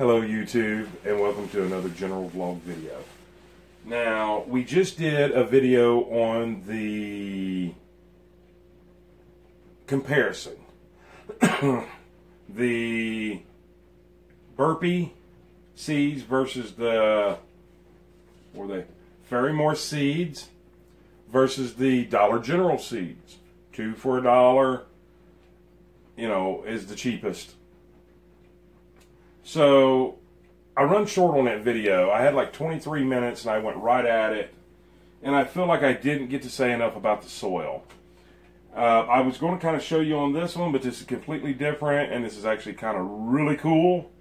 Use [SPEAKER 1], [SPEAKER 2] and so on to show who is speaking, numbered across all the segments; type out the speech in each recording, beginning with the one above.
[SPEAKER 1] Hello YouTube, and welcome to another general vlog video. Now, we just did a video on the comparison. The Burpee seeds versus the Ferrymore seeds versus the Dollar General seeds. 2 for $1, you know, is the cheapest. So, I run short on that video. I had like 23 minutes and I went right at it. And I feel like I didn't get to say enough about the soil. I was going to kind of show you on this one, but this is completely different. And this is actually kind of really cool.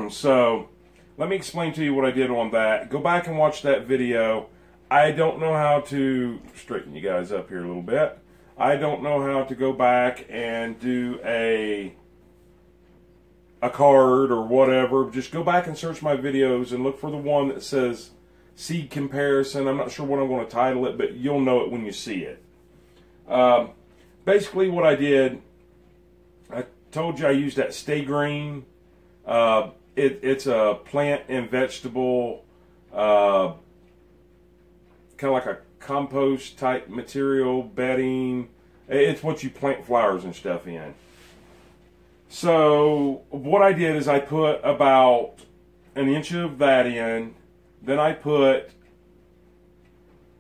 [SPEAKER 1] So, let me explain to you what I did on that. Go back and watch that video. I don't know how to straighten you guys up here a little bit. I don't know how to go back and do a card or whatever. Just go back and search my videos and look for the one that says seed comparison. I'm not sure what I'm going to title it, but you'll know it when you see it. Basically what I did, I told you I used that Stay Green. It's a plant and vegetable, kind of like a compost type material, bedding. It's what you plant flowers and stuff in. So what I did is I put about an inch of that in, then I put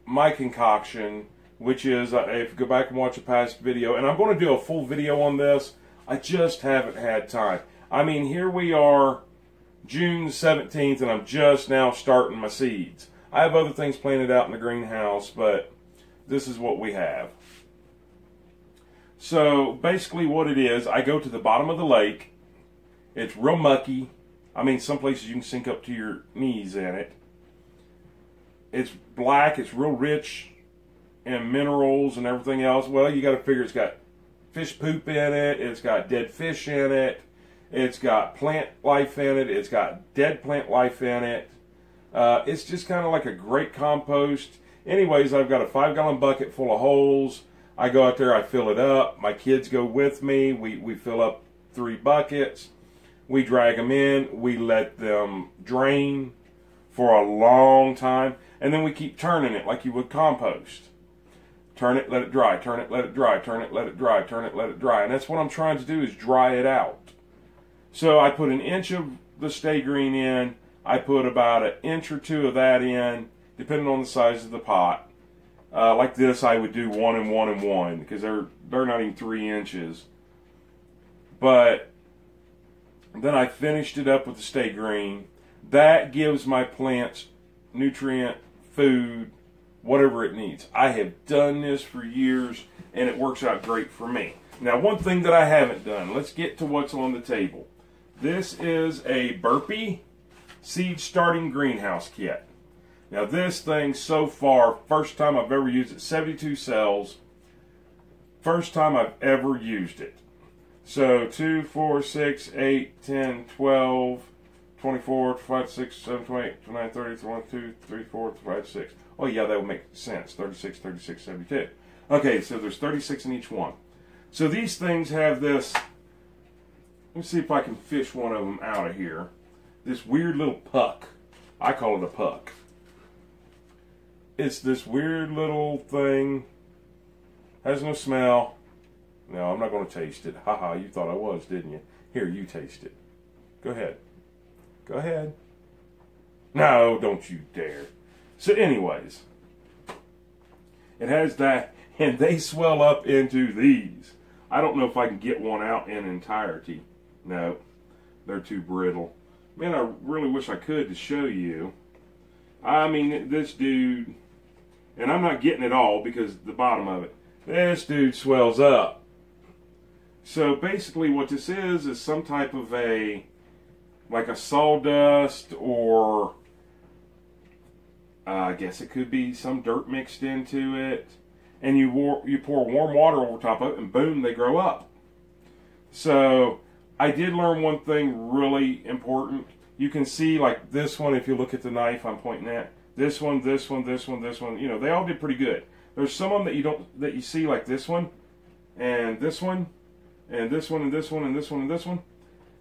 [SPEAKER 1] my concoction, which is, if you go back and watch a past video, and I'm going to do a full video on this, I just haven't had time. I mean, here we are, June 17th, and I'm just now starting my seeds. I have other things planted out in the greenhouse, but this is what we have. So basically what it is, I go to the bottom of the lake. It's real mucky. I mean, some places you can sink up to your knees in it. It's black. It's real rich in minerals and everything else. Well, you got to figure it's got fish poop in it. It's got dead fish in it. It's got plant life in it. It's got dead plant life in it. It's just kind of like a great compost. Anyways, I've got a 5-gallon bucket full of holes. I go out there, I fill it up. My kids go with me. We fill up 3 buckets. We drag them in. We let them drain for a long time. And then we keep turning it like you would compost. Turn it, let it dry. Turn it, let it dry. Turn it, let it dry. Turn it, let it dry. And that's what I'm trying to do, is dry it out. So I put an inch of the Stay Green in. I put about an inch or 2 of that in, depending on the size of the pot. Like this, I would do 1 and 1 and 1, because they're not even 3 inches. But then I finished it up with the Stay Green. That gives my plants nutrient, food, whatever it needs. I have done this for years, and it works out great for me. Now, one thing that I haven't done, let's get to what's on the table. This is a Burpee seed starting greenhouse kit. Now this thing so far, first time I've ever used it, 72 cells. First time I've ever used it. So 2, 4, 6, 8, 10, 12, 24, 25, 6, 7, 28, 29, 30, 31, 2, 3, 4, 5, 6. Oh yeah, that would make sense. 36, 36, 72. Okay, so there's 36 in each one. So these things have this, let me see if I can fish one of them out of here. This weird little puck. I call it a puck. It's this weird little thing. Has no smell. No, I'm not going to taste it. Haha, you thought I was, didn't you? Here, you taste it. Go ahead. Go ahead. No, don't you dare. So anyways, it has that, and they swell up into these. I don't know if I can get one out in entirety. No, they're too brittle. Man, I really wish I could to show you. I mean, this dude, and I'm not getting it all because the bottom of it, this dude swells up. So basically what this is some type of like a sawdust, or I guess it could be some dirt mixed into it. And you pour warm water over top of it, and boom, they grow up. So I did learn one thing really important. You can see, like this one, if you look at the knife I'm pointing at, this one, this one, this one, this one, you know, they all did pretty good. There's some of them that you see, like this one, and this one, and this one, and this one, and this one, and this one.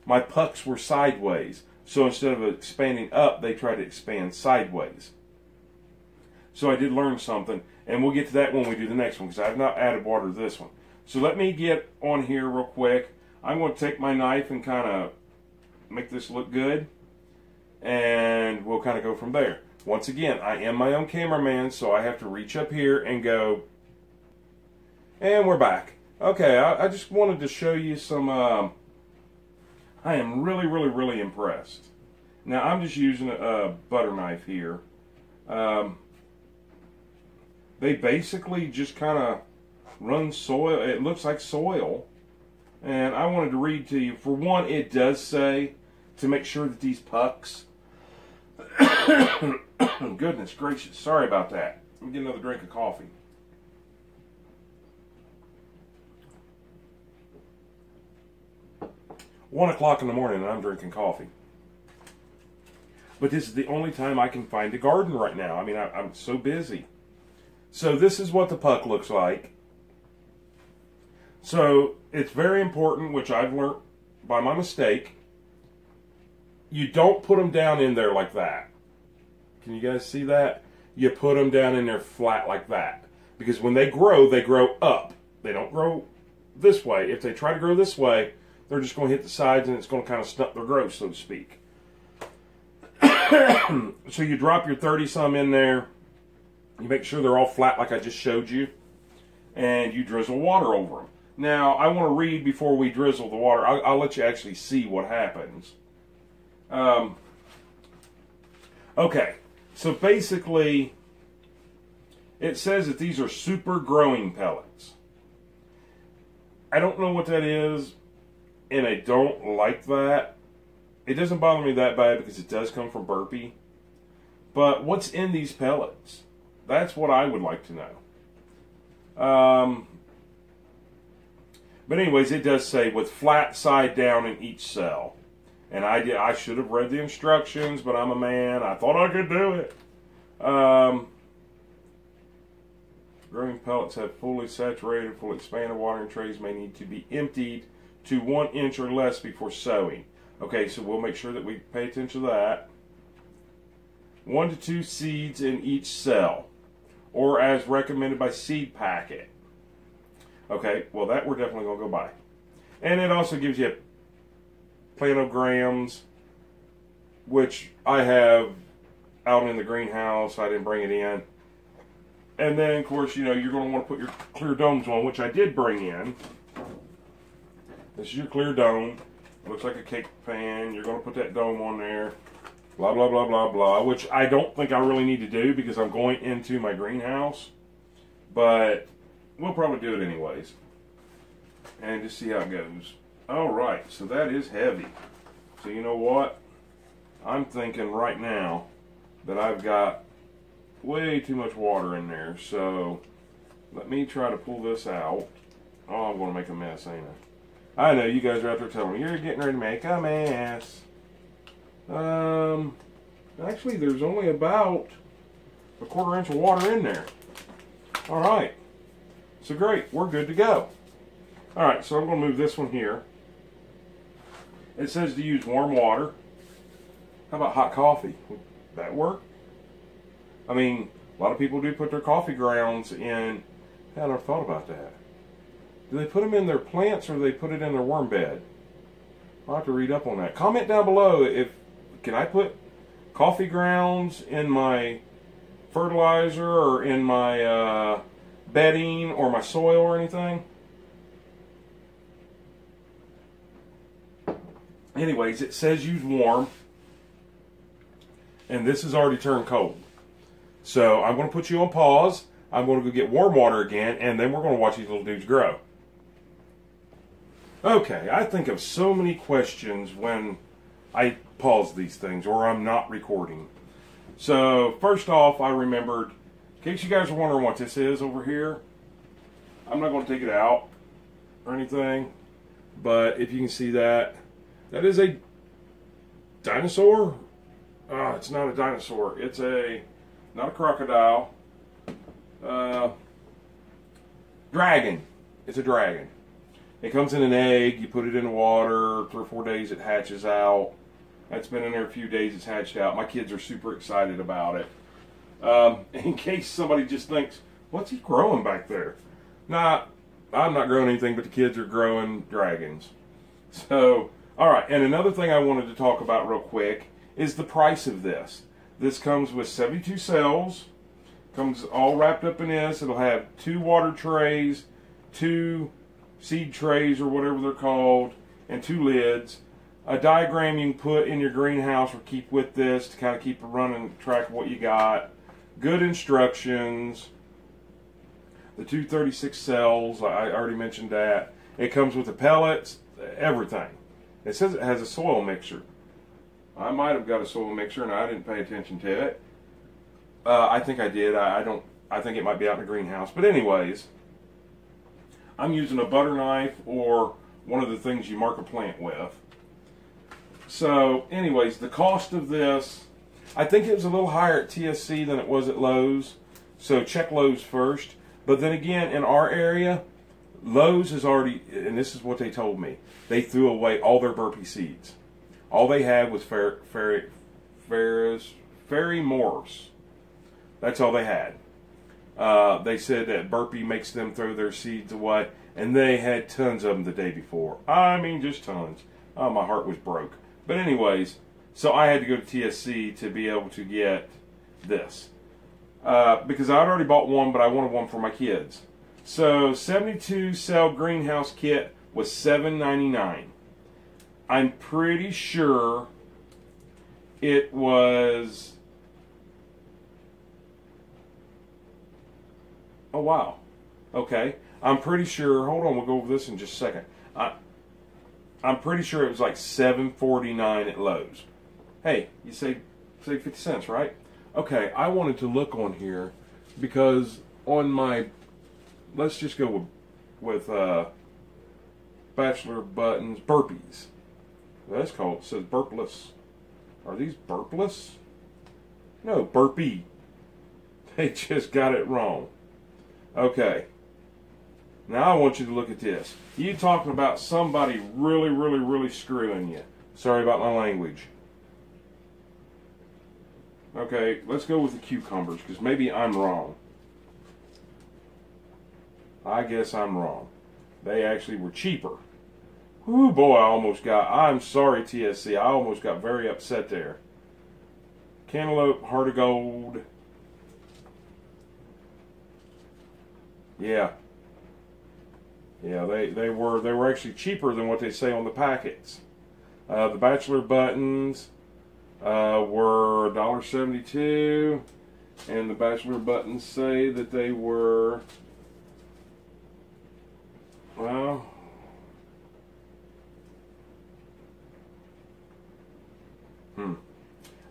[SPEAKER 1] my pucks were sideways. So instead of expanding up, they tried to expand sideways. So I did learn something, and we'll get to that when we do the next one, because I have not added water to this one. So let me get on here real quick. I'm going to take my knife and kind of make this look good, and we'll kind of go from there. Once again, I am my own cameraman, so I have to reach up here and go, and we're back. Okay, I just wanted to show you some, I am really, really, really impressed. Now, I'm just using a butter knife here. They basically just kind of run soil. It looks like soil. And I wanted to read to you. For one, it does say to make sure that these pucks... Goodness gracious, sorry about that. Let me get another drink of coffee. One o'clock in the morning and I'm drinking coffee. But this is the only time I can find a garden right now. I mean, I'm so busy. So this is what the puck looks like. So it's very important, which I've learned by my mistake, you don't put them down in there like that. Can you guys see that? You put them down in there flat like that. Because when they grow up. They don't grow this way. If they try to grow this way, they're just going to hit the sides and it's going to kind of stunt their growth, so to speak. So you drop your 30-some in there. You make sure they're all flat like I just showed you. And you drizzle water over them. Now, I want to read before we drizzle the water. I'll let you actually see what happens. Okay, so basically, it says that these are super growing pellets. I don't know what that is, and I don't like that. It doesn't bother me that bad because it does come from Burpee. But what's in these pellets? That's what I would like to know. But anyways, it does say with flat side down in each cell. And I should have read the instructions, but I'm a man. I thought I could do it. Growing pellets have fully saturated, fully expanded watering trays may need to be emptied to 1 inch or less before sowing. Okay, so we'll make sure that we pay attention to that. 1 to 2 seeds in each cell, or as recommended by seed packet. Okay, well that we're definitely going to go by. And it also gives you planograms, which I have out in the greenhouse. I didn't bring it in. And then, of course, you know, you're going to want to put your clear domes on, which I did bring in. This is your clear dome. It looks like a cake pan. You're going to put that dome on there. Blah, blah, blah, blah, blah, which I don't think I really need to do because I'm going into my greenhouse. But we'll probably do it anyways. And just see how it goes. Alright, so that is heavy. So you know what? I'm thinking right now that I've got way too much water in there. So let me try to pull this out. Oh, I'm going to make a mess, ain't I? I know, you guys are out there telling me, you're getting ready to make a mess. Actually, there's only about a 1/4 inch of water in there. Alright. So great, we're good to go. Alright, so I'm going to move this one here. It says to use warm water. How about hot coffee? Would that work? I mean, a lot of people do put their coffee grounds in. I never thought about that. Do they put them in their plants or do they put it in their worm bed? I'll have to read up on that. Comment down below if can I put coffee grounds in my fertilizer or in my bedding or my soil or anything? Anyways, it says use warm. And this has already turned cold. So I'm going to put you on pause. I'm going to go get warm water again, and then we're going to watch these little dudes grow. Okay, I think of so many questions when I pause these things or I'm not recording. So first off, I remembered, in case you guys are wondering what this is over here, I'm not going to take it out or anything, but if you can see that, that is a dinosaur. It's not a dinosaur. It's not a crocodile. Dragon. It's a dragon. It comes in an egg. You put it in the water. 3 or 4 days, it hatches out. That's been in there a few days. It's hatched out. My kids are super excited about it. In case somebody just thinks, what's he growing back there? Nah, I'm not growing anything, but the kids are growing dragons. So, all right. And another thing I wanted to talk about real quick is the price of this. This comes with 72 cells. Comes all wrapped up in this. It'll have 2 water trays, 2 seed trays or whatever they're called, and 2 lids. A diagram you can put in your greenhouse or keep with this to kind of keep a running track of what you got. Good instructions. The 236 cells, I already mentioned that. It comes with the pellets, everything. It says it has a soil mixer. I might have got a soil mixer and I didn't pay attention to it. I think I did. I think it might be out in the greenhouse. But anyways, I'm using a butter knife or one of the things you mark a plant with. So, anyways, the cost of this, I think it was a little higher at TSC than it was at Lowe's. So check Lowe's first. But then again, in our area, Lowe's has already, and this is what they told me, they threw away all their Burpee seeds. All they had was Fairy Morse. That's all they had. They said that Burpee makes them throw their seeds away, and they had tons of them the day before. I mean, just tons. Oh, my heart was broke. But anyways, so I had to go to TSC to be able to get this. Because I'd already bought one, but I wanted one for my kids. So, 72 cell greenhouse kit was $7.99. I'm pretty sure it was... Oh, wow. Okay. I'm pretty sure... Hold on, we'll go over this in just a second. I'm pretty sure it was like $7.49 at Lowe's. Hey, you save 50 cents, right? Okay, I wanted to look on here because on my... Let's just go with Bachelor Buttons Burpees. That's called, it says burpless. Are these burpless? No, Burpee. They just got it wrong. Okay. Now I want you to look at this. You talking about somebody really screwing you. Sorry about my language. Okay, let's go with the cucumbers because maybe I'm wrong. I guess I'm wrong. They actually were cheaper. Whoo, boy, I'm sorry, TSC. I almost got very upset there. Cantaloupe, Heart of Gold. Yeah. Yeah, they were actually cheaper than what they say on the packets. The Bachelor Buttons were $1.72, and the Bachelor Buttons say that they were, well,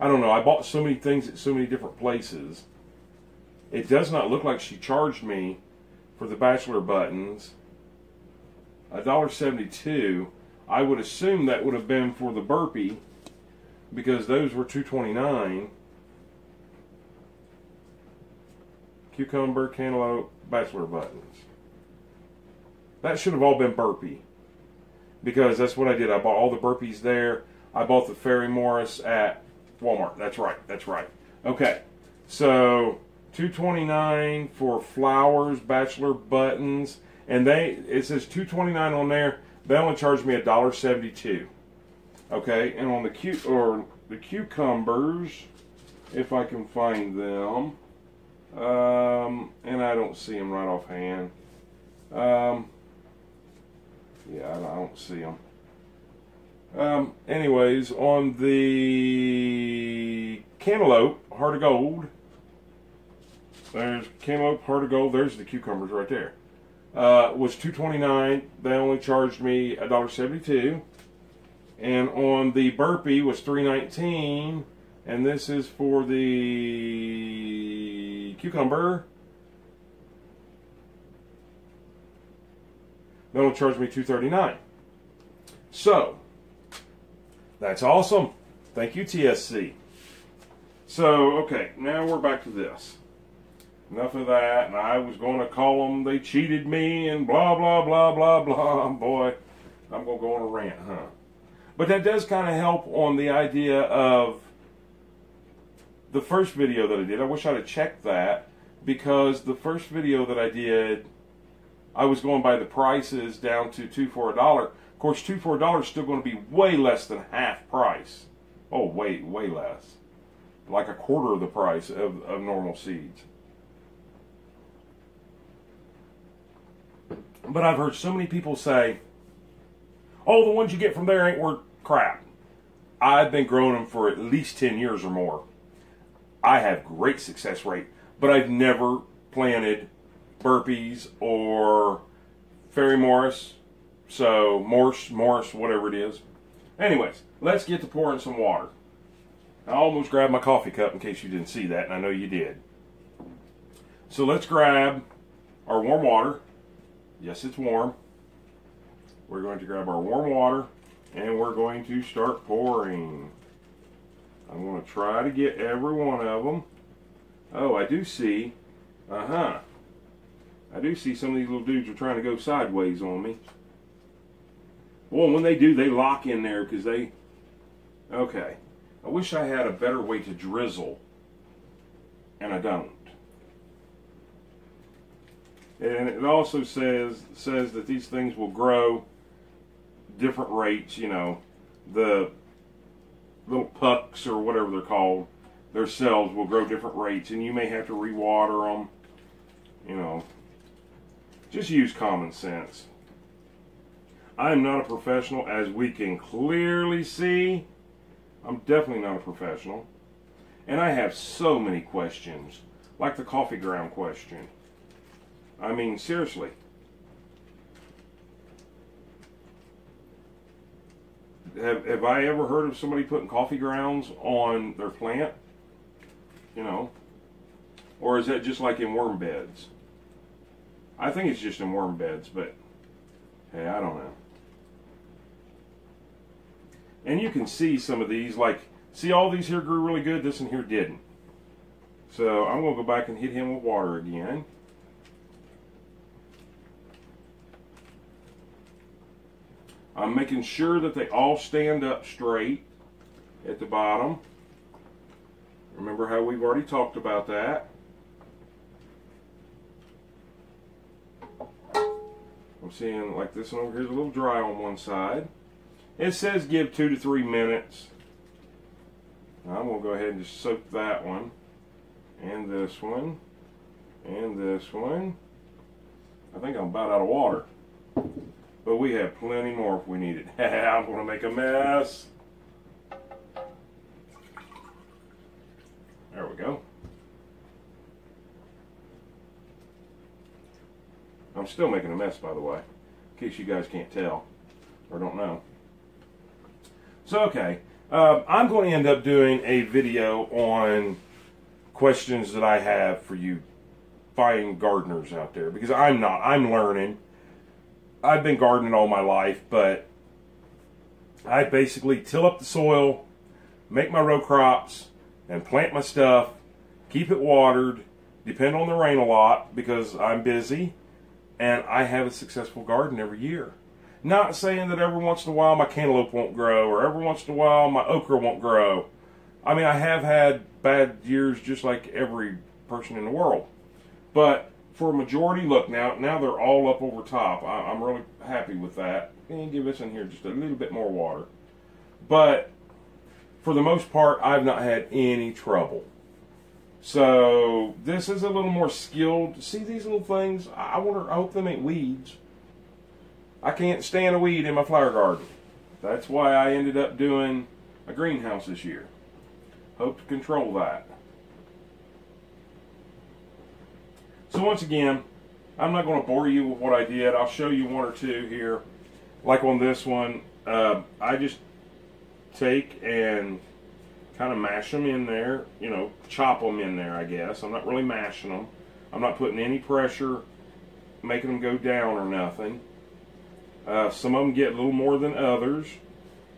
[SPEAKER 1] I don't know. I bought so many things at so many different places. It does not look like she charged me for the Bachelor Buttons $1.72. I would assume that would have been for the Burpee because those were $2.29. Cucumber, cantaloupe, Bachelor Buttons. That should have all been Burpee because that's what I did. I bought all the Burpees there. I bought the Fairy Morris at Walmart. That's right. Okay, so $2.29 for flowers, Bachelor Buttons, and it says $2.29 on there. They only charged me $1.72. Okay, and on the cucumbers, if I can find them, and I don't see them right offhand. Yeah, I don't see them. Anyways, on the cantaloupe, Heart of Gold, there's cantaloupe, Heart of Gold, there's the cucumbers right there. Was $2.29. They only charged me $1.72. And on the Burpee was $3.19. And this is for the cucumber. They only charged me $2.39. So, that's awesome. Thank you, TSC. So, okay, now we're back to this. Enough of that. And I was going to call them, they cheated me and blah, blah, blah, blah, blah. Boy, I'm going to go on a rant, huh? But that does kind of help on the idea of the first video that I did. I wish I'd have checked that, because the first video that I did, I was going by the prices down to 2 for $1. Of course, 2 for $1 is still going to be way less than half price. Oh, way less. Like a quarter of the price of normal seeds. But I've heard so many people say, oh, the ones you get from there ain't worth crap. I've been growing them for at least 10 years or more. I have great success rate, but I've never planted Burpees or Fairy Morris, so Morse, whatever it is. Anyways, let's get to pouring some water. I almost grabbed my coffee cup in case you didn't see that, and I know you did. So let's grab our warm water. Yes, it's warm. We're going to grab our warm water, and we're going to start pouring. I'm going to try to get every one of them. Oh, I do see. I do see some of these little dudes are trying to go sideways on me. Well, when they do, they lock in there because they... Okay. I wish I had a better way to drizzle, and I don't. And it also says that these things will grow different rates, you know. The little pucks or whatever they're called, their cells will grow different rates, and you may have to rewater them, you know. Just use common sense. I am not a professional, as we can clearly see. I'm definitely not a professional. And I have so many questions, like the coffee ground question. I mean, seriously. Have I ever heard of somebody putting coffee grounds on their plant? You know? Or is that just like in worm beds? I think it's just in worm beds, but hey, I don't know. And you can see some of these, like, see all these here grew really good, this one here didn't. So I'm going to go back and hit him with water again. I'm making sure that they all stand up straight at the bottom. Remember how we've already talked about that. I'm seeing like this one over here is a little dry on one side. It says give 2 to 3 minutes. I'm going to go ahead and just soak that one, and this one, and this one. I think I'm about out of water. But we have plenty more if we need it. I'm going to make a mess. There we go. I'm still making a mess, by the way, in case you guys can't tell or don't know. So, okay. I'm going to end up doing a video on questions that I have for you fine gardeners out there, because I'm not. I'm learning. I've been gardening all my life, but I basically till up the soil, make my row crops, and plant my stuff, keep it watered, depend on the rain a lot because I'm busy, and I have a successful garden every year. Not saying that every once in a while my cantaloupe won't grow, or every once in a while my okra won't grow. I mean, I have had bad years just like every person in the world. But for a majority, look, now they're all up over top. I'm really happy with that. And give this in here just a little bit more water. But for the most part, I've not had any trouble. So this is a little more skilled. See these little things? I hope them ain't weeds. I can't stand a weed in my flower garden. That's why I ended up doing a greenhouse this year. Hope to control that. So once again, I'm not going to bore you with what I did. I'll show you one or two here. Like on this one, I just take and kind of mash them in there. You know, chop them in there, I guess. I'm not really mashing them. I'm not putting any pressure, making them go down or nothing. Some of them get a little more than others,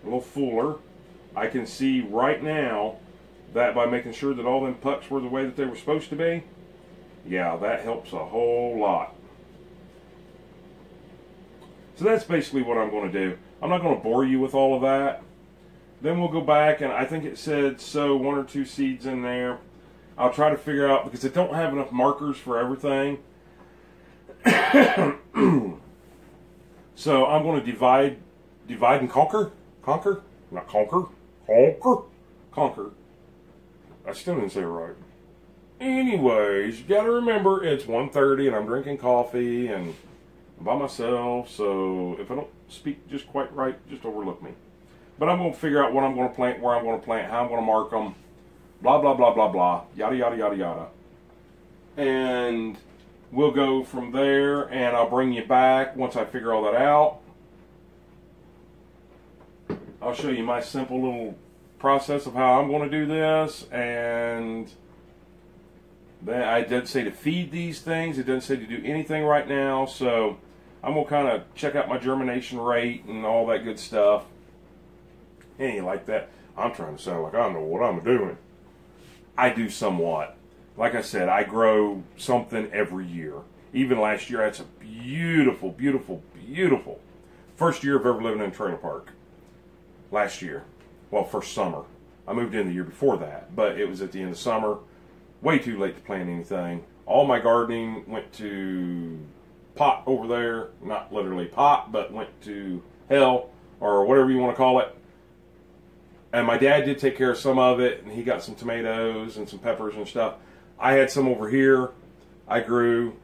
[SPEAKER 1] a little fuller. I can see right now that by making sure that all them pucks were the way that they were supposed to be, Yeah, that helps a whole lot. So that's basically what I'm going to do. I'm not going to bore you with all of that. Then we'll go back, and I think it said sow 1 or 2 seeds in there. I'll try to figure out, because I don't have enough markers for everything. So I'm going to divide and conquer. Conquer? Not conquer. Conquer. Conquer. I still didn't say it right. Anyways, you got to remember it's 1:30 and I'm drinking coffee and I'm by myself. So if I don't speak just quite right, just overlook me. But I'm going to figure out what I'm going to plant, where I'm going to plant, how I'm going to mark them. Blah, blah, blah, blah, blah. Yada, yada, yada, yada. And we'll go from there, and I'll bring you back once I figure all that out. I'll show you my simple little process of how I'm going to do this. And then I did say to feed these things. It doesn't say to do anything right now. So I'm going to kind of check out my germination rate and all that good stuff. Hey, like that. I'm trying to sound like I know what I'm doing. I do somewhat. Like I said, I grow something every year. Even last year, I had some beautiful, beautiful, beautiful. First year of ever living in a trailer park. Last year. Well, first summer. I moved in the year before that, but it was at the end of summer. Way too late to plant anything. All my gardening went to pot over there. Not literally pot, but went to hell, or whatever you want to call it. And my dad did take care of some of it, and he got some tomatoes and some peppers and stuff. I had some over here. I grew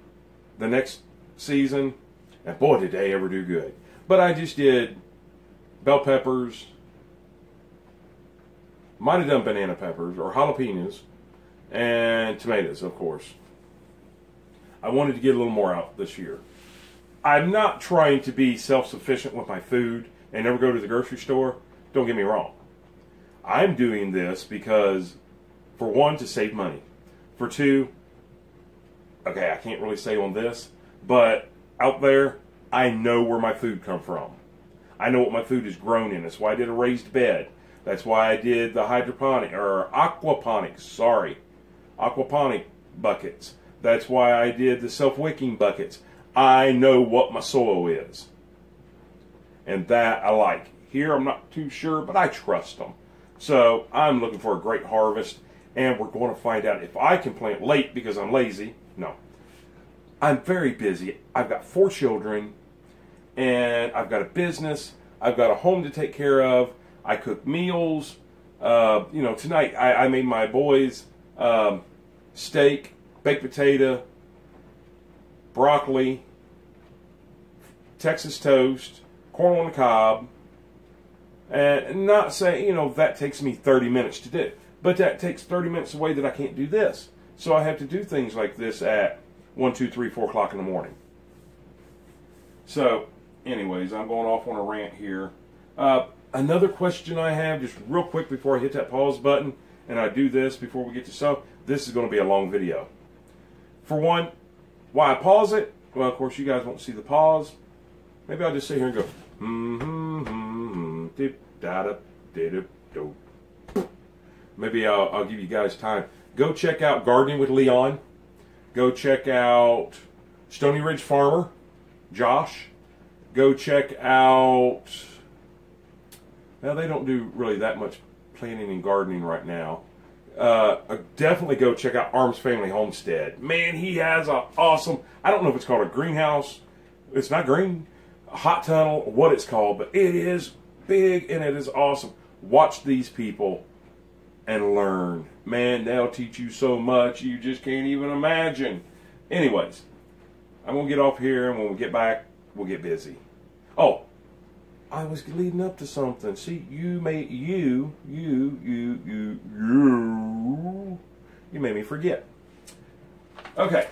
[SPEAKER 1] the next season, and boy, did they ever do good. But I just did bell peppers, might have done banana peppers or jalapenos, and tomatoes, of course. I wanted to get a little more out this year. I'm not trying to be self-sufficient with my food and never go to the grocery store. Don't get me wrong. I'm doing this because, for one, to save money. For two, okay, I can't really say on this, but out there, I know where my food comes from. I know what my food is grown in. That's why I did a raised bed. That's why I did the hydroponic, or aquaponics, sorry. Aquaponic buckets. That's why I did the self-wicking buckets. I know what my soil is. And that I like. Here, I'm not too sure, but I trust them. So I'm looking for a great harvest, and we're going to find out if I can plant late because I'm lazy. No. I'm very busy. I've got 4 children, and I've got a business. I've got a home to take care of. I cook meals. Tonight I made my boys steak, baked potato, broccoli, Texas toast, corn on the cob. And not saying, that takes me 30 minutes to do. But that takes 30 minutes away that I can't do this. So I have to do things like this at 1, 2, 3, 4 o'clock in the morning. So, anyways, I'm going off on a rant here. Another question I have, just real quick before I hit that pause button, and I do this before we get to stuff. This is going to be a long video. For one, why I pause it? Well, of course, you guys won't see the pause. Maybe I'll just sit here and go, dip, da, da, dip, do. Maybe I'll give you guys time. Go check out Gardening with Leon. Go check out Stony Ridge Farmer, Josh. Go check out, well, they don't do really that much planting and gardening right now. Definitely go check out Arms Family Homestead. Man, he has an awesome, I don't know if it's called a greenhouse. It's not green. A hot tunnel, what it's called, but it is big and it is awesome. Watch these people and learn. Man, they'll teach you so much you just can't even imagine. Anyways, I'm going to get off here, and when we get back, we'll get busy. Oh, I was leading up to something. See, you made me forget. Okay.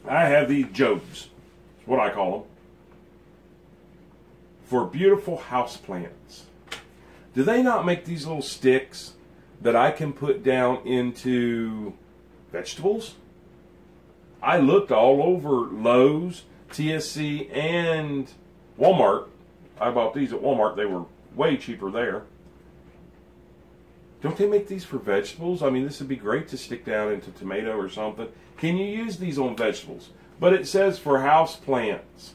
[SPEAKER 1] I have these Jobs. That's what I call them. For beautiful house plants. Do they not make these little sticks that I can put down into vegetables? I looked all over Lowe's, TSC, and Walmart. I bought these at Walmart. They were way cheaper there. Don't they make these for vegetables? I mean, this would be great to stick down into tomato or something. Can you use these on vegetables? But it says for house plants.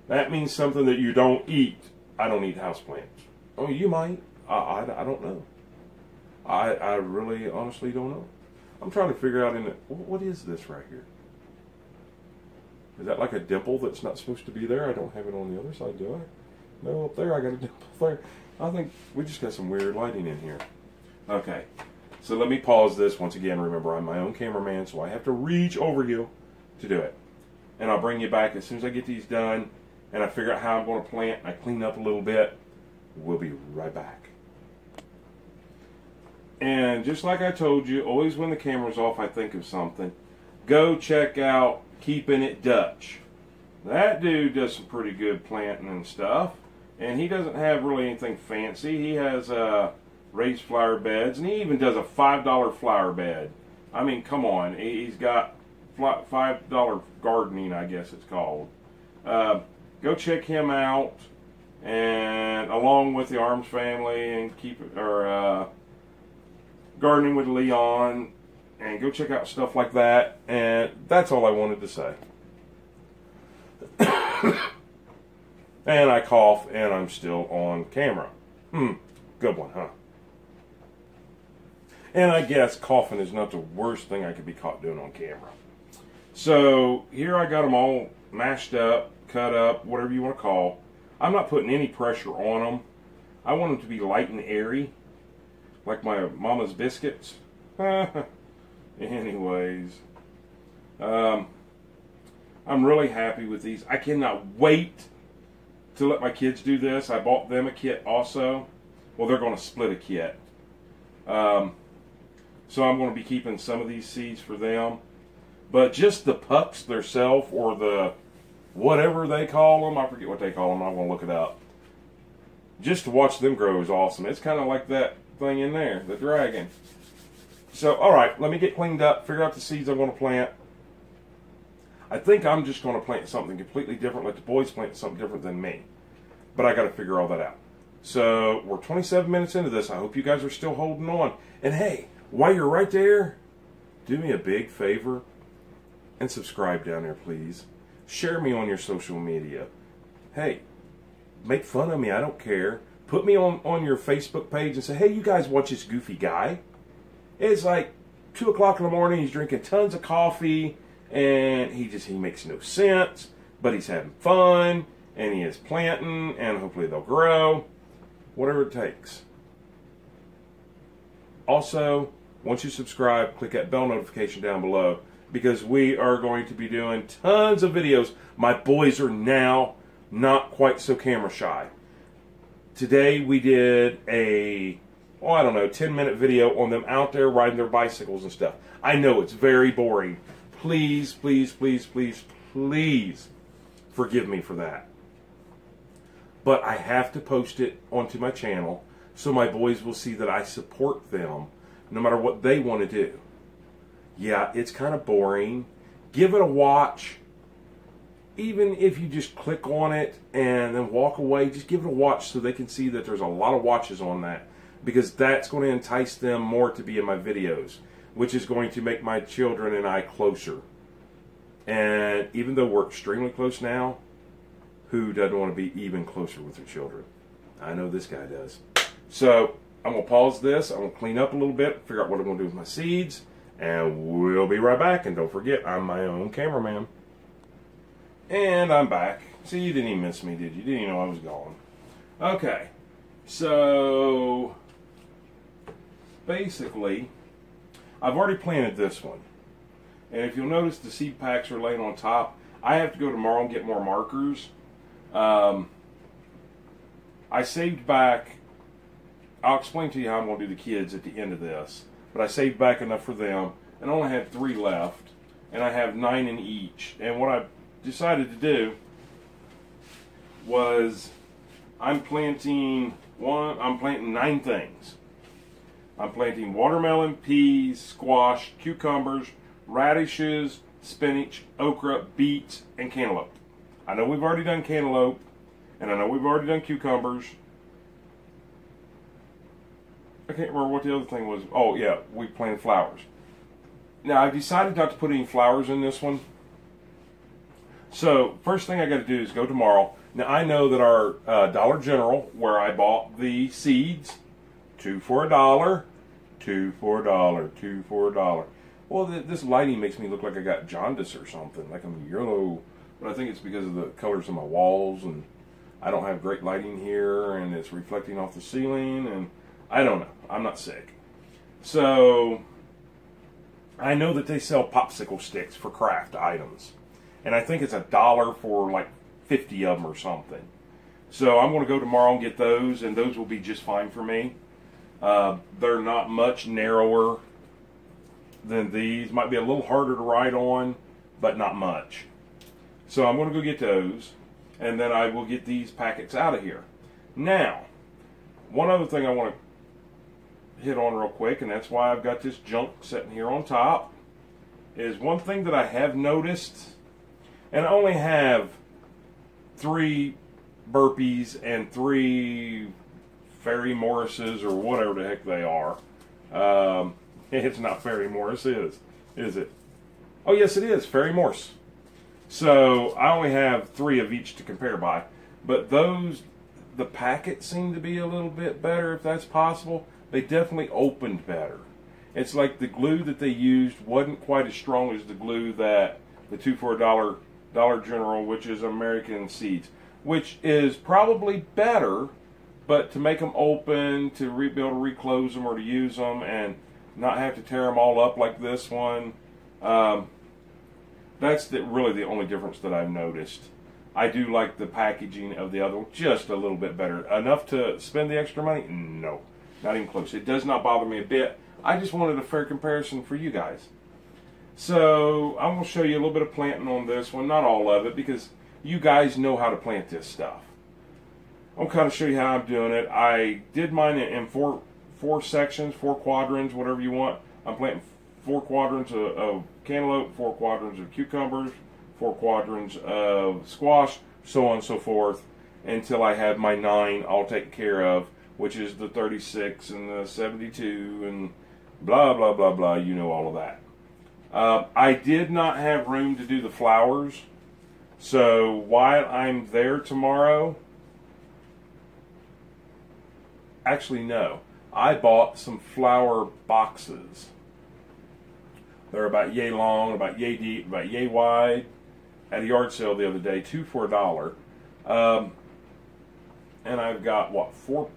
[SPEAKER 1] That means something that you don't eat. I don't eat house plants. Oh, you might. I don't know. I really, honestly don't know. I'm trying to figure out what is this right here? Is that like a dimple that's not supposed to be there? I don't have it on the other side, do I? No, up there I got a dimple there. I think we just got some weird lighting in here. Okay, so let me pause this once again. Remember, I'm my own cameraman, so I have to reach over you to do it. And I'll bring you back as soon as I get these done and I figure out how I'm going to plant and I clean up a little bit. We'll be right back. And just like I told you, always when the camera's off, I think of something. Go check out Keeping It Dutch. That dude does some pretty good planting and stuff. And he doesn't have really anything fancy. He has raised flower beds, and he even does a $5 flower bed. I mean, come on. He's got $5 gardening, I guess it's called. Go check him out, and along with the Arms family, and Gardening with Leon, and go check out stuff like that. And that's all I wanted to say. And I cough, and I'm still on camera. Good one, huh? And I guess coughing is not the worst thing I could be caught doing on camera. So here I got them all mashed up, cut up, whatever you want to call. I'm not putting any pressure on them. I want them to be light and airy, like my mama's biscuits. Anyways, I'm really happy with these. I cannot wait to let my kids do this. I bought them a kit also. Well, they're going to split a kit. So I'm going to be keeping some of these seeds for them. But just the pucks themselves, or the whatever they call them, I forget what they call them, I'm going to look it up. Just to watch them grow is awesome. It's kind of like that thing in there, the dragon. So, alright, let me get cleaned up, figure out the seeds I'm going to plant. I think I'm just going to plant something completely different, let the boys plant something different than me. But I got to figure all that out. So, we're 27 minutes into this. I hope you guys are still holding on. And hey, while you're right there, do me a big favor and subscribe down there, please. Share me on your social media. Hey, make fun of me, I don't care. Put me on your Facebook page and say, hey, you guys watch this goofy guy. It's like 2 o'clock in the morning, he's drinking tons of coffee, and he makes no sense, but he's having fun, and he is planting, and hopefully they'll grow. Whatever it takes. Also, once you subscribe, click that bell notification down below, because we are going to be doing tons of videos. My boys are now not quite so camera shy. Today we did a, 10-minute video on them out there riding their bicycles and stuff. I know it's very boring. Please, please, please, please, please forgive me for that. But I have to post it onto my channel so my boys will see that I support them no matter what they want to do. Yeah, it's kind of boring. Give it a watch. Even if you just click on it and then walk away, just give it a watch so they can see that there's a lot of watches on that. Because that's going to entice them more to be in my videos, which is going to make my children and I closer. And even though we're extremely close now, who doesn't want to be even closer with their children? I know this guy does. So I'm going to pause this. I'm going to clean up a little bit, figure out what I'm going to do with my seeds, and we'll be right back. And don't forget, I'm my own cameraman. And I'm back. See, you didn't even miss me, did you? You didn't even know I was gone. Okay. So basically, I've already planted this one. And if you'll notice, the seed packs are laying on top. I have to go tomorrow and get more markers. I saved back, I'll explain to you how I'm going to do the kids at the end of this, but I saved back enough for them and only had 3 left, and I have 9 in each. And what I decided to do was I'm planting 9 things. I'm planting watermelon, peas, squash, cucumbers, radishes, spinach, okra, beets, and cantaloupe. I know we've already done cantaloupe, and I know we've already done cucumbers. Okay, can't remember what the other thing was. Oh, yeah, we planted flowers. Now, I've decided not to put any flowers in this one. So, first thing I got to do is go tomorrow. Now, I know that our Dollar General, where I bought the seeds, 2 for $1, 2 for $1, 2 for $1. Well, this lighting makes me look like I got jaundice or something, like I'm yellow. But I think it's because of the colors of my walls, and I don't have great lighting here, and it's reflecting off the ceiling, and I don't know. I'm not sick. So, I know that they sell popsicle sticks for craft items. And I think it's $1 for like 50 of them or something. So I'm going to go tomorrow and get those, and those will be just fine for me. They're not much narrower than these. Might be a little harder to write on, but not much. So I'm going to go get those, and then I will get these packets out of here. Now, one other thing I want to hit on real quick, and that's why I've got this junk sitting here on top, is one thing that I have noticed, and I only have 3 Burpees and 3 Fairy Morrises, or whatever the heck they are. It's not Fairy Morris, is it? Oh, yes, it is, Fairy Morse. So, I only have 3 of each to compare by. But those, the packets seem to be a little bit better, if that's possible. They definitely opened better. It's like the glue that they used wasn't quite as strong as the glue that the 2 for $1 Dollar General, which is American Seeds, which is probably better, but to make them open, to be able to reclose them or to use them and not have to tear them all up like this one, that's really the only difference that I've noticed. I do like the packaging of the other one just a little bit better. Enough to spend the extra money? No, not even close. It does not bother me a bit. I just wanted a fair comparison for you guys. So I'm going to show you a little bit of planting on this one. Not all of it, because you guys know how to plant this stuff. I'll kind of show you how I'm doing it. I did mine in four sections, 4 quadrants, whatever you want. I'm planting 4 quadrants of cantaloupe, 4 quadrants of cucumbers, 4 quadrants of squash, so on and so forth, until I have my 9 all taken care of, which is the 36 and the 72 and blah, blah, blah, blah. You know all of that. I did not have room to do the flowers, so while I'm there tomorrow, actually no, I bought some flower boxes. They're about yay long, about yay deep, about yay wide, at a yard sale the other day, 2 for $1. And I've got, what, four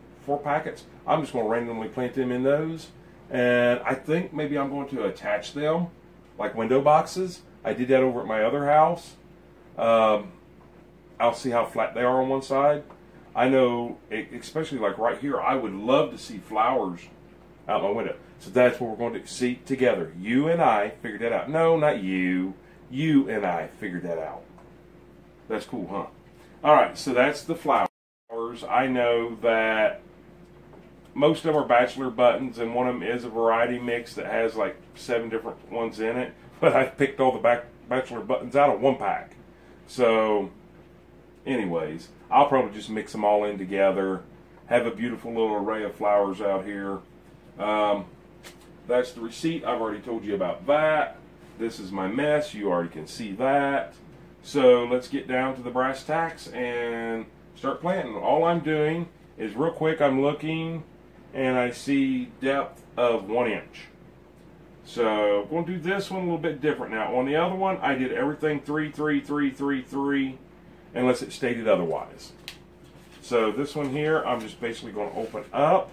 [SPEAKER 1] packets? I'm just going to randomly plant them in those, and I think maybe I'm going to attach them like window boxes. I did that over at my other house. I'll see how flat they are on one side. I know, especially like right here, I would love to see flowers out my window. So that's what we're going to see together. You and I figured that out. No, not you. You and I figured that out. That's cool, huh? All right, so that's the flowers. I know that most of them are bachelor buttons, and one of them is a variety mix that has like 7 different ones in it. But I picked all the bachelor buttons out of 1 pack. So, anyways, I'll probably just mix them all in together. Have a beautiful little array of flowers out here. That's the receipt. I've already told you about that. This is my mess. You already can see that. So let's get down to the brass tacks and start planting. All I'm doing is real quick, I'm looking and I see depth of 1 inch. So I'm going to do this one a little bit different now. On the other one, I did everything 3, 3, 3, 3, 3, unless it stated otherwise. So this one here, I'm just basically going to open up,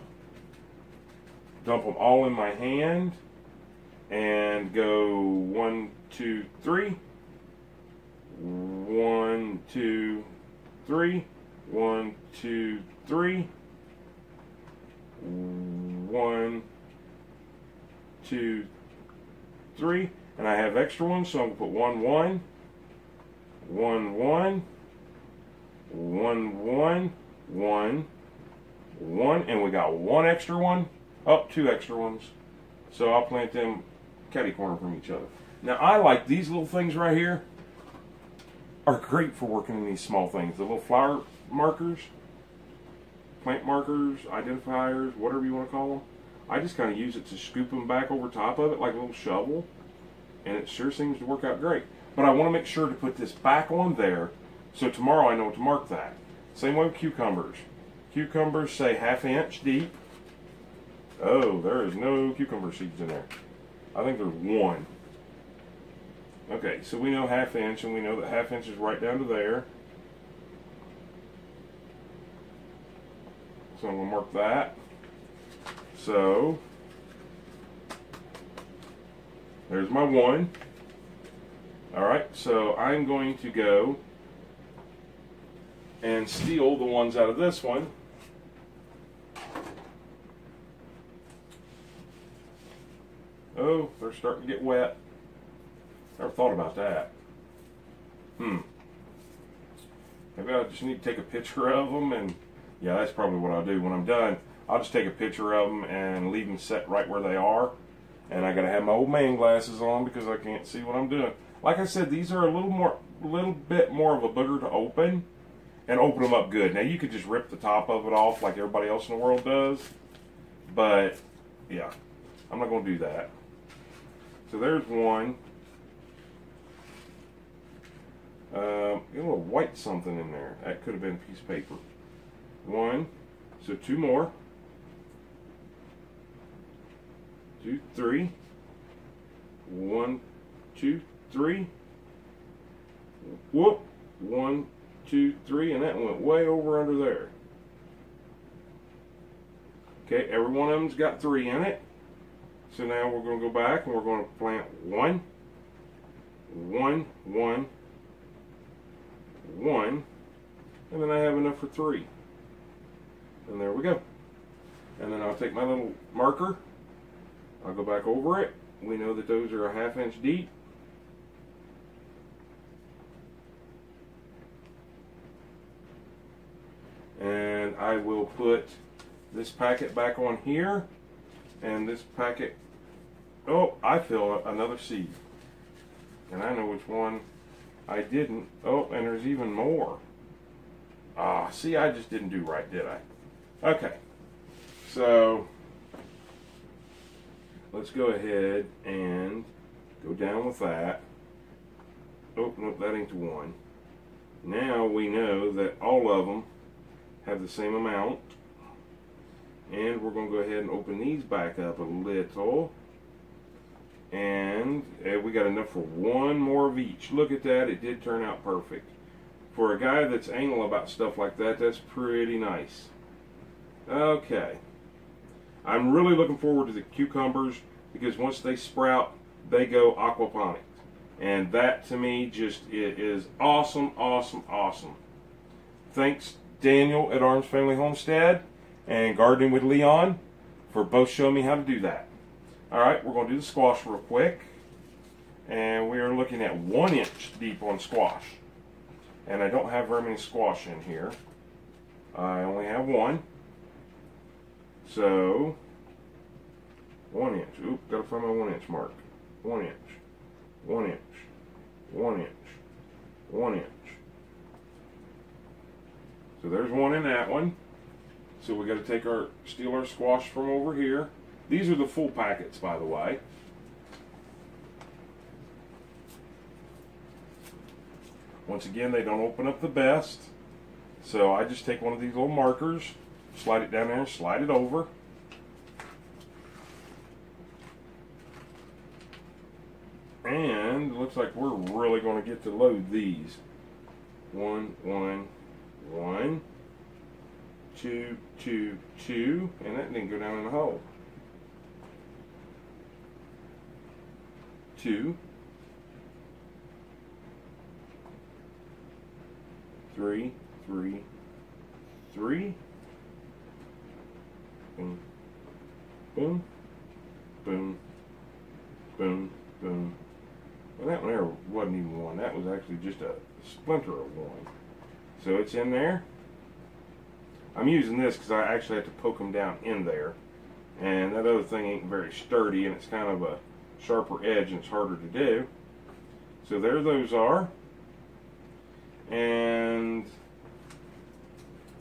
[SPEAKER 1] dump them all in my hand, and go 1, 2, 3, 1, 2, 3, 1, 2, 3, 1, 2, 3, and I have extra ones, so I'm going to put 1, 1, 1, 1, 1, 1, 1, 1, and we got 1 extra one. Oh, 2 extra ones. So I'll plant them catty corner from each other. Now I like these little things right here. Are great for working in these small things. The little flower markers, plant markers, identifiers, whatever you want to call them. I just kind of use it to scoop them back over top of it like a little shovel, and it sure seems to work out great. But I want to make sure to put this back on there so tomorrow I know to mark that. Same way with cucumbers. Cucumbers say 1/2 inch deep. Oh, there is no cucumber seeds in there. I think there's one. Okay, so we know 1/2 inch, and we know that 1/2 inch is right down to there. So I'm going to mark that. So, there's my one. Alright, so I'm going to go and steal the ones out of this one. Oh, they're starting to get wet. Never thought about that. Maybe I just need to take a picture of them, and yeah, that's probably what I'll do. When I'm done, I'll just take a picture of them and leave them set right where they are. And I gotta have my old man glasses on because I can't see what I'm doing. Like I said, these are a little bit more of a booger to open, and open them up good. Now you could just rip the top of it off like everybody else in the world does, but yeah, I'm not gonna do that. So there's one. Get a little white something in there. That could have been a piece of paper. One. So two more. 2, 3. 1, 2, 3. Whoop. 1, 2, 3, and that went way over under there. Okay, every one of them's got 3 in it. So now we're going to go back and we're going to plant 1, 1, 1, 1, and then I have enough for 3. And there we go. And then I'll take my little marker, I'll go back over it. We know that those are a 1/2 inch deep. And I will put this packet back on here, and this packet, oh, I feel another seed. And I know which one I didn't. Oh, and there's even more. Ah, see, I just didn't do right, did I? Okay, so let's go ahead and go down with that. Oh, nope, that ain't the one. Now we know that all of them have the same amount. And we're going to go ahead and open these back up a little. And we got enough for one more of each. Look at that, it did turn out perfect. For a guy that's anal about stuff like that, that's pretty nice. Okay. I'm really looking forward to the cucumbers because once they sprout, they go aquaponic. And that to me just it is awesome, awesome, awesome. Thanks Daniel at Arms Family Homestead and Gardening with Leon for both showing me how to do that. Alright, we're going to do the squash real quick. And we are looking at 1 inch deep on squash. And I don't have very many squash in here. I only have one. So, 1 inch. Oop, gotta find my 1 inch mark. 1 inch. 1 inch. 1 inch. 1 inch. So there's one in that one. So we got to steal our squash from over here. These are the full packets, by the way. Once again, they don't open up the best. So I just take one of these little markers, slide it down there, and slide it over. And it looks like we're really going to get to load these. 1, 1, 1, 2, 2, 2, and that didn't go down in the hole. 2, 3, 3, 3. Boom, boom, boom, boom, boom. Well, that one there wasn't even one. That was actually just a splinter of one. So it's in there. I'm using this because I actually have to poke them down in there. And that other thing ain't very sturdy, and it's kind of a sharper edge, and it's harder to do. So there those are. And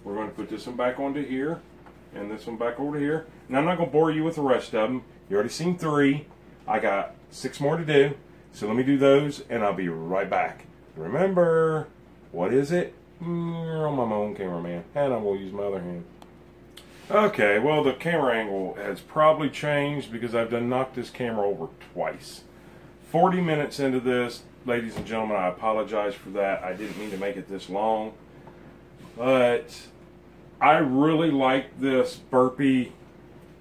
[SPEAKER 1] we're going to put this one back onto here. and this one back over here. And I'm not going to bore you with the rest of them. You already seen 3. I got 6 more to do. So let me do those, and I'll be right back. Remember, what is it? On my own cameraman. And I'm going to use my other hand. Okay, well, the camera angle has probably changed because I've done knocked this camera over twice. 40 minutes into this, ladies and gentlemen, I apologize for that. I didn't mean to make it this long. But I really like this Burpee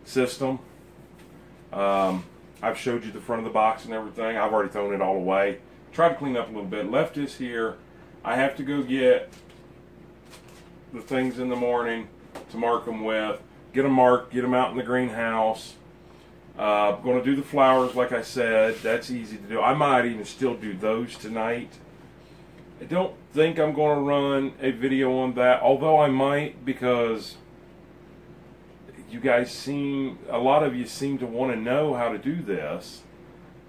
[SPEAKER 1] system. I've showed you the front of the box and everything. I've already thrown it all away. Tried to clean up a little bit. Left this here. I have to go get the things in the morning to mark them with. Get them marked. Get them out in the greenhouse. I'm going to do the flowers like I said. That's easy to do. I might even still do those tonight. I don't think I'm going to run a video on that. Although I might, because you guys a lot of you seem to want to know how to do this.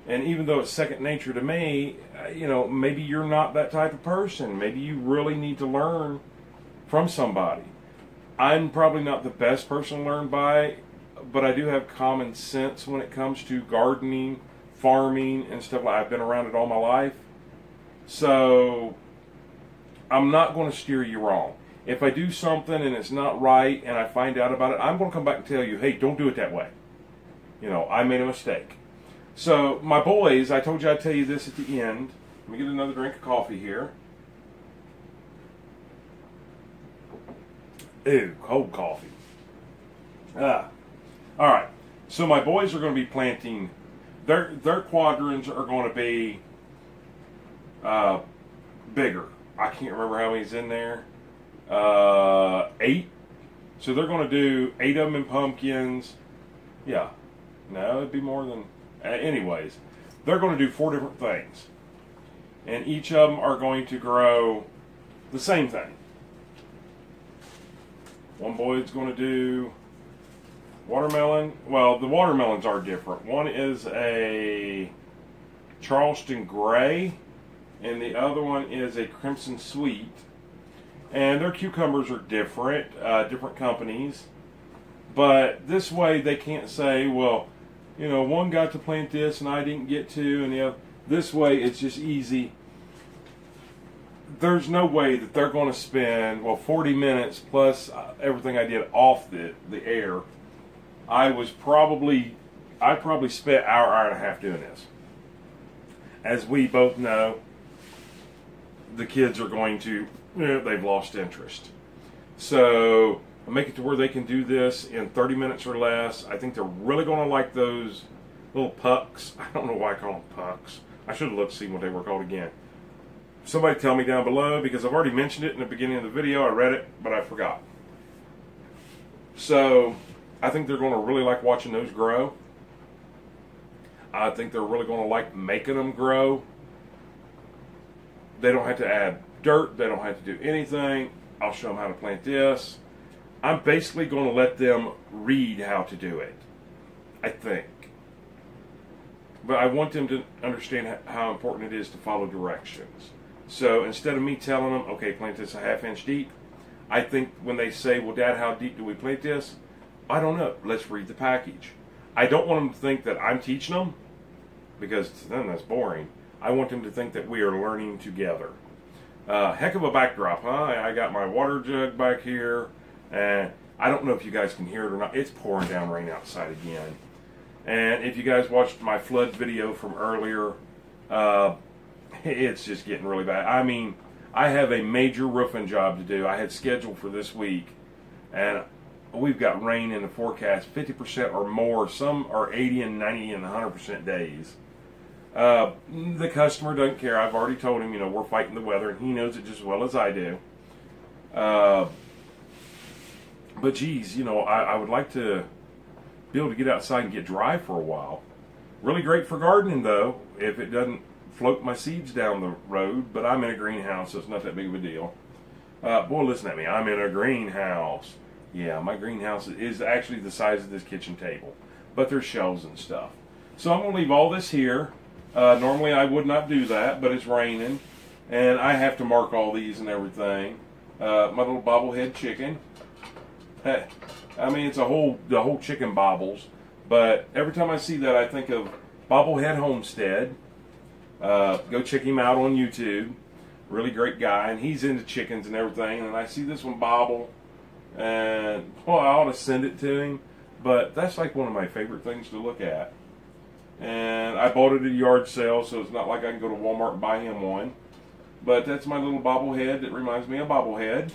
[SPEAKER 1] And even though it's second nature to me, you know, maybe you're not that type of person. Maybe you really need to learn from somebody. I'm probably not the best person to learn by, but I do have common sense when it comes to gardening, farming, and stuff like that. I've been around it all my life. So I'm not going to steer you wrong. If I do something and it's not right and I find out about it, I'm going to come back and tell you, hey, don't do it that way. You know, I made a mistake. So, my boys, I told you I'd tell you this at the end. Let me get another drink of coffee here. Ew, cold coffee. Alright, so my boys are going to be planting, their quadrants are going to be bigger. I can't remember how many's in there. 8. So they're going to do 8 of them in pumpkins. Yeah. No, it'd be more than... anyways, they're going to do 4 different things. And each of them are going to grow the same thing. One boy's going to do watermelon. Well, the watermelons are different. One is a Charleston Gray, and the other one is a Crimson Sweet. And their cucumbers are different, different companies. But this way they can't say, well, you know, one got to plant this and I didn't get to, and the other. This way it's just easy. There's no way that they're going to spend, well, 40 minutes plus everything I did off the air. I probably spent an hour and a half doing this. As we both know, the kids are going to, they've lost interest. So I'll make it to where they can do this in 30 minutes or less. I think they're really going to like those little pucks. I don't know why I call them pucks. I should have looked to see what they were called again. Somebody tell me down below, because I've already mentioned it in the beginning of the video. I read it, but I forgot. So I think they're going to really like watching those grow. I think they're really going to like making them grow. They don't have to add dirt. They don't have to do anything. I'll show them how to plant this. I'm basically going to let them read how to do it, I think. But I want them to understand how important it is to follow directions. So instead of me telling them, okay, plant this a ½ inch deep, I think when they say, well, Dad, how deep do we plant this? I don't know. Let's read the package. I don't want them to think that I'm teaching them, because then that's boring. I want them to think that we are learning together. Heck of a backdrop, huh? I got my water jug back here, and I don't know if you guys can hear it or not. It's pouring down rain outside again. And if you guys watched my flood video from earlier, it's just getting really bad. I mean, I have a major roofing job to do. I had scheduled for this week, and we've got rain in the forecast, 50% or more. Some are 80 and 90 and 100% days. The customer doesn't care. I've already told him, you know, we're fighting the weather, and he knows it just as well as I do. But geez, you know, I would like to be able to get outside and get dry for a while. Really great for gardening, though, if it doesn't float my seeds down the road. But I'm in a greenhouse, so it's not that big of a deal. Boy, listen at me. I'm in a greenhouse. Yeah, my greenhouse is actually the size of this kitchen table. But there's shelves and stuff. So I'm going to leave all this here. Normally I would not do that, but it's raining. And I have to mark all these and everything. My little bobblehead chicken. I mean, it's the whole chicken bobbles. But every time I see that, I think of Bobblehead Homestead. Go check him out on YouTube. Really great guy, and he's into chickens and everything. And I see this one bobble, and well, I ought to send it to him. But that's like one of my favorite things to look at. And I bought it at a yard sale, so it's not like I can go to Walmart and buy him one. But that's my little bobblehead that reminds me of Bobblehead.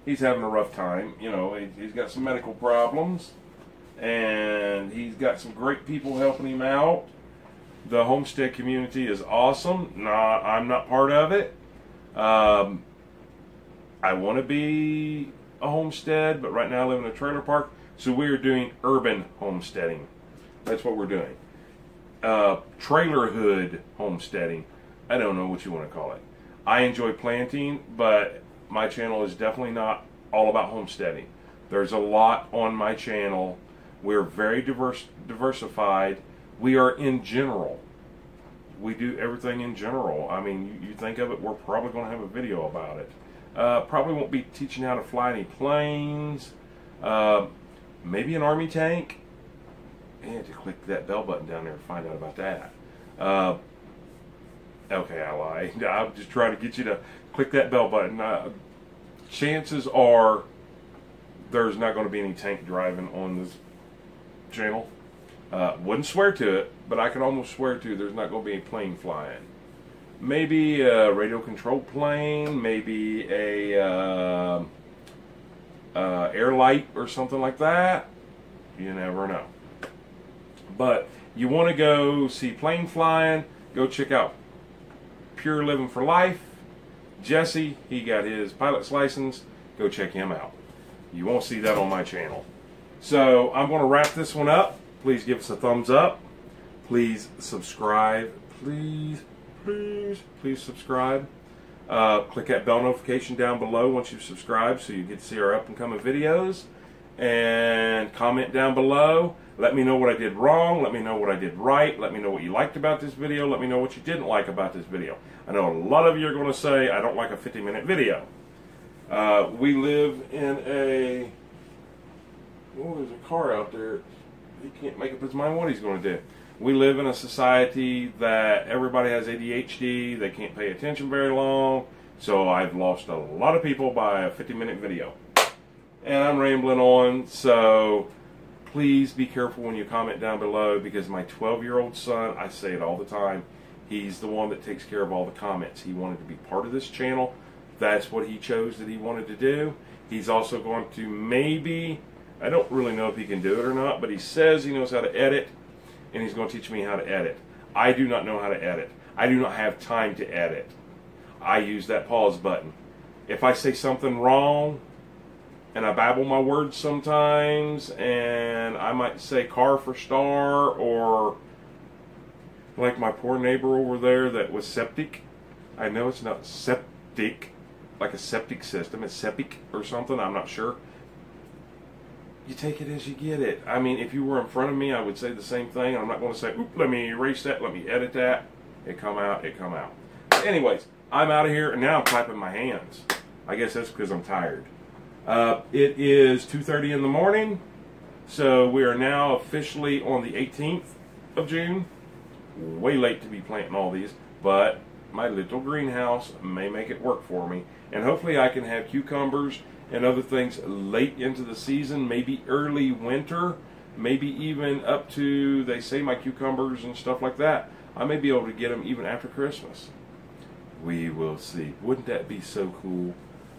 [SPEAKER 1] He's having a rough time. You know, he's got some medical problems, and he's got some great people helping him out. The homestead community is awesome. I'm not part of it. I want to be a homestead, but right now I live in a trailer park, so we're doing urban homesteading. That's what we're doing. Trailerhood homesteading. I don't know what you want to call it. I enjoy planting, but my channel is definitely not all about homesteading. There's a lot on my channel. We're very diversified. We are in general. We do everything in general. I mean, you think of it, we're probably going to have a video about it. Probably won't be teaching how to fly any planes. Maybe an army tank. You have to click that bell button down there to find out about that. Okay, I lied. I'm just trying to get you to click that bell button. Chances are there's not going to be any tank driving on this channel. Wouldn't swear to it, but I can almost swear to there's not going to be a plane flying. Maybe a radio-controlled plane, maybe a air light or something like that. You never know. But you want to go see plane flying, go check out Pure Living for Life. Jesse, he got his pilot's license. Go check him out. You won't see that on my channel. So I'm going to wrap this one up. Please give us a thumbs up. Please subscribe. Please subscribe. Click that bell notification down below once you've subscribed so you get to see our up and coming videos. And comment down below. Let me know what I did wrong. Let me know what I did right. Let me know what you liked about this video. Let me know what you didn't like about this video. I know a lot of you are going to say, I don't like a 50-minute video. We live in a... Oh, there's a car out there. He can't make up his mind what he's going to do. We live in a society that everybody has ADHD. They can't pay attention very long. So I've lost a lot of people by a 50-minute video. And I'm rambling on, so please be careful when you comment down below, because my 12-year-old son, I say it all the time, he's the one that takes care of all the comments. He wanted to be part of this channel. That's what he chose that he wanted to do. He's also going to maybe, I don't really know if he can do it or not, but he says he knows how to edit, and he's going to teach me how to edit. I do not know how to edit. I do not have time to edit. I use that pause button. If I say something wrong, and I babble my words sometimes, and I might say car for star, or like my poor neighbor over there that was septic. I know it's not septic, like a septic system. It's septic or something, I'm not sure. You take it as you get it. I mean, if you were in front of me, I would say the same thing. I'm not going to say, oop, let me erase that, let me edit that. It come out, it come out. But anyways, I'm out of here, and now I'm clapping my hands. I guess that's because I'm tired. It is 2:30 in the morning, so we are now officially on the 18th of June. Way late to be planting all these, but my little greenhouse may make it work for me. And hopefully I can have cucumbers and other things late into the season, maybe early winter, maybe even up to, they say my cucumbers and stuff like that, I may be able to get them even after Christmas. We will see. Wouldn't that be so cool?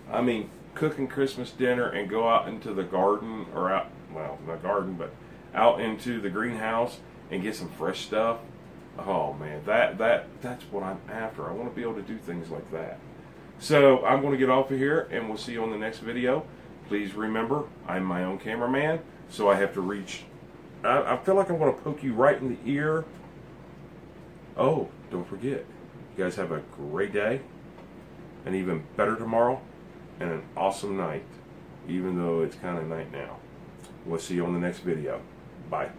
[SPEAKER 1] I mean, cooking Christmas dinner and go out into the garden, or out, well, not garden, but out into the greenhouse and get some fresh stuff. Oh man, that's what I'm after. I want to be able to do things like that. So I'm going to get off of here, and we'll see you on the next video. Please remember, I'm my own cameraman, so I have to reach. I feel like I'm going to poke you right in the ear. Oh, don't forget, you guys have a great day, an even better tomorrow, and an awesome night, even though it's kind of night now. We'll see you on the next video. Bye.